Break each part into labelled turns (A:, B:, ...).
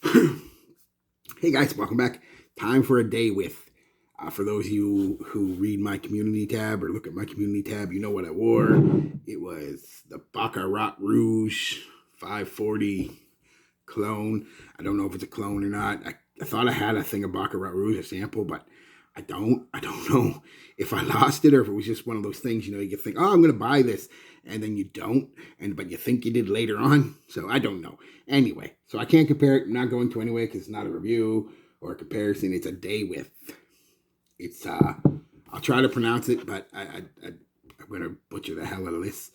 A: Hey guys, welcome back. Time for a day with. For those of you who read my community tab or look at my community tab, you know what I wore. It was the White Rouge 540 clone. I don't know if it's a clone or not. I thought I had a thing of White Rouge, a sample, but I don't. I don't know if I lost it or if it was just one of those things, you think, oh, I'm going to buy this, and then you don't, but you think you did later on. So I don't know. Anyway, so I can't compare it. I'm not going to anyway because it's not a review or a comparison. It's a day with. It's I'll try to pronounce it, but I'm going to butcher the hell out of this.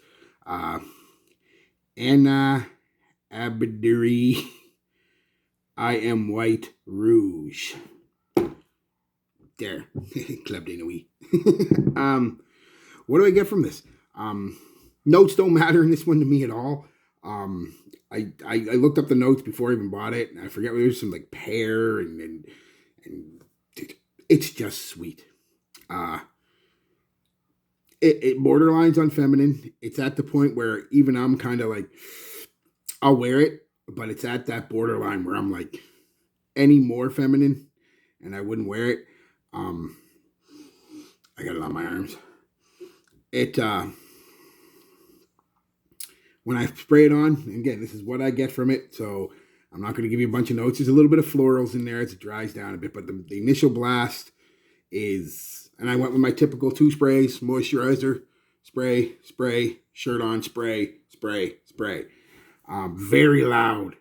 A: Anna Abadiri. I am White Rouge. There. Club de Nuit. What do I get from this? Notes don't matter in this one to me at all. I looked up the notes before I even bought it, and I forget there was some like pear and it's just sweet. It borderlines on feminine. It's at the point where even I'm kind of like, I'll wear it, but it's at that borderline where I'm like, any more feminine, and I wouldn't wear it. I got it on my arms. It when I spray it on, again, this is what I get from it, so I'm not going to give you a bunch of notes. There's a little bit of florals in there as it dries down a bit, but the initial blast is, and I went with my typical 2 sprays, moisturizer, spray, spray, shirt on, spray, spray, spray. Very loud.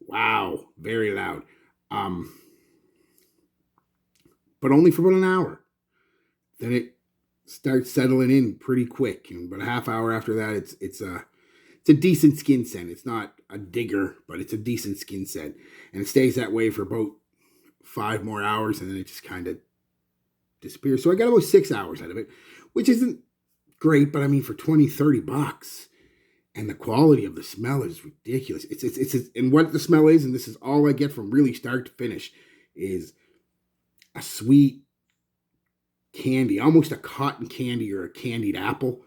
A: Wow, very loud. But only for about an hour. Then it starts settling in pretty quick. And about a half hour after that, it's a decent skin scent. It's not a digger, but it's a decent skin scent. And it stays that way for about 5 more hours, and then it just kind of disappears. So I got about 6 hours out of it, which isn't great, but I mean, for $20-$30, and the quality of the smell is ridiculous. It's and what the smell is, and this is all I get from really start to finish, is a sweet candy, almost a cotton candy or a candied apple.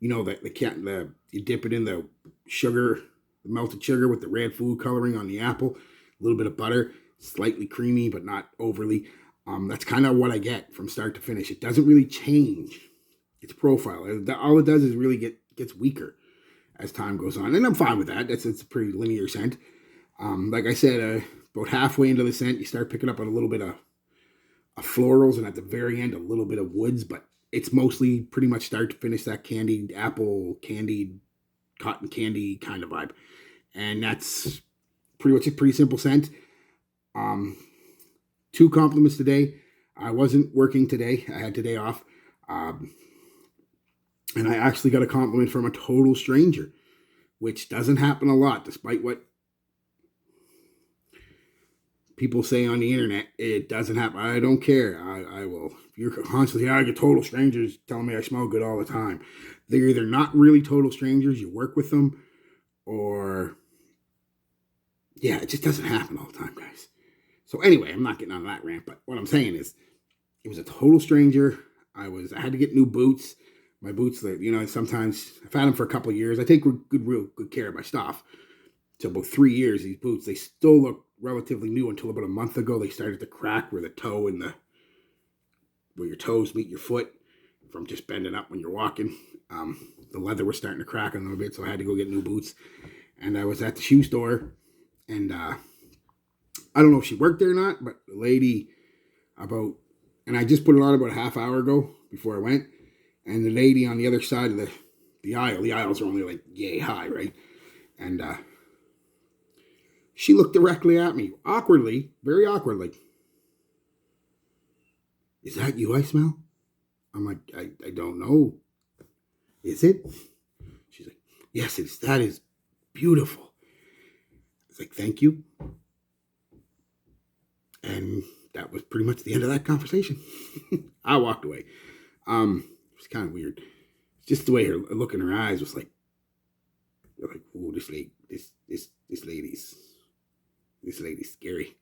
A: You know, you dip it in the sugar, the melted sugar with the red food coloring on the apple, a little bit of butter, slightly creamy but not overly. That's kind of what I get from start to finish. It doesn't really change its profile. All it does is really gets weaker as time goes on, and I'm fine with that. It's a pretty linear scent. Like I said, about halfway into the scent, you start picking up on a little bit of florals, and at the very end, a little bit of woods, but it's mostly pretty much start to finish that candied apple, candied cotton candy kind of vibe, and that's pretty much a pretty simple scent. 2 compliments today. I wasn't working today. I had today off. And I actually got a compliment from a total stranger, which doesn't happen a lot, despite what people say on the internet. It doesn't happen. I don't care. I will. If you're constantly, I get total strangers telling me I smell good all the time. They're either not really total strangers, you work with them, or yeah, it just doesn't happen all the time, guys. So anyway, I'm not getting on that rant, but what I'm saying is, it was a total stranger. I had to get new boots. My boots, sometimes I've had them for a couple of years. I take real good care of my stuff. So about 3 years, these boots, they still look relatively new until about a month ago. They started to crack where the toe and where your toes meet your foot from just bending up when you're walking. The leather was starting to crack a little bit, so I had to go get new boots. And I was at the shoe store, and I don't know if she worked there or not, but the lady and I just put it on about a half hour ago before I went, and the lady on the other side of the aisles are only like yay high, right? And she looked directly at me, awkwardly, very awkwardly. Is that you I smell? I'm like, I don't know. Is it? She's like, yes, that is beautiful. It's like, thank you. And that was pretty much the end of that conversation. I walked away. It was kind of weird. Just the way her look in her eyes was like, oh, this lady's scary.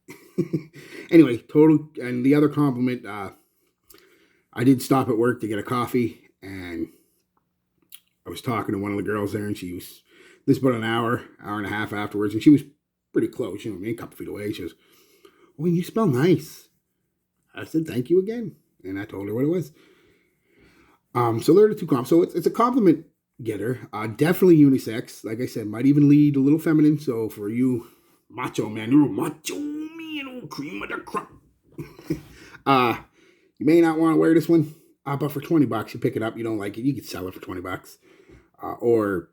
A: Anyway, total. And the other compliment, I did stop at work to get a coffee, and I was talking to one of the girls there, and this was about an hour and a half afterwards, and she was pretty close, you know what I mean, a couple feet away. She goes, "Oh, you smell nice." I said, "Thank you again." And I told her what it was. So there are the two compliments. So it's a compliment getter. Definitely unisex. Like I said, might even lead a little feminine. So for you macho man, you're macho man, cream of the crop. You may not want to wear this one, but for $20, you pick it up. You don't like it, you could sell it for $20, or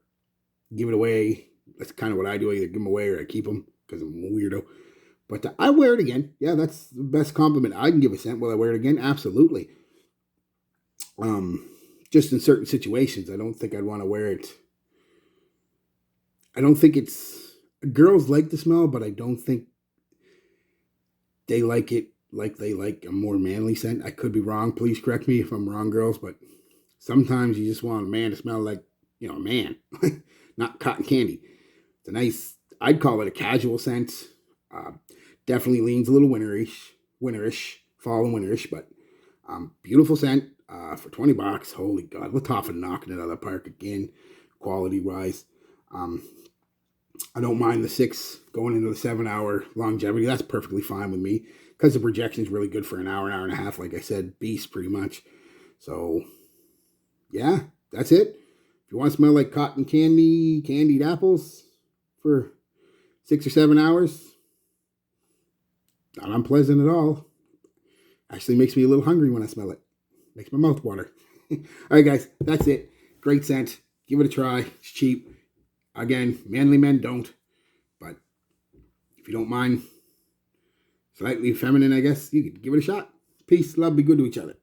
A: give it away. That's kind of what I do. I either give them away or I keep them because I'm a weirdo. But I wear it again. Yeah, that's the best compliment I can give a scent. Will I wear it again? Absolutely. Just in certain situations, I don't think I'd want to wear it. I don't think it's girls like the smell, but I don't think they like it like they like a more manly scent. I could be wrong. Please correct me if I'm wrong, girls, but sometimes you just want a man to smell like, a man, not cotton candy. It's a nice, I'd call it a casual scent. Definitely leans a little winterish, fall and winterish, but beautiful scent for $20. Holy God, Lattafa knocking it out of the park again, quality wise. I don't mind the 6 going into the 7-hour longevity. That's perfectly fine with me because the projection is really good for an hour and a half. Like I said, beast pretty much. So, yeah, that's it. If you want to smell like cotton candy, candied apples for 6 or 7 hours, not unpleasant at all. Actually makes me a little hungry when I smell it. Makes my mouth water. All right, guys, that's it. Great scent. Give it a try. It's cheap. Again, manly men don't. But if you don't mind, slightly feminine, I guess, you could give it a shot. Peace, love, be good to each other.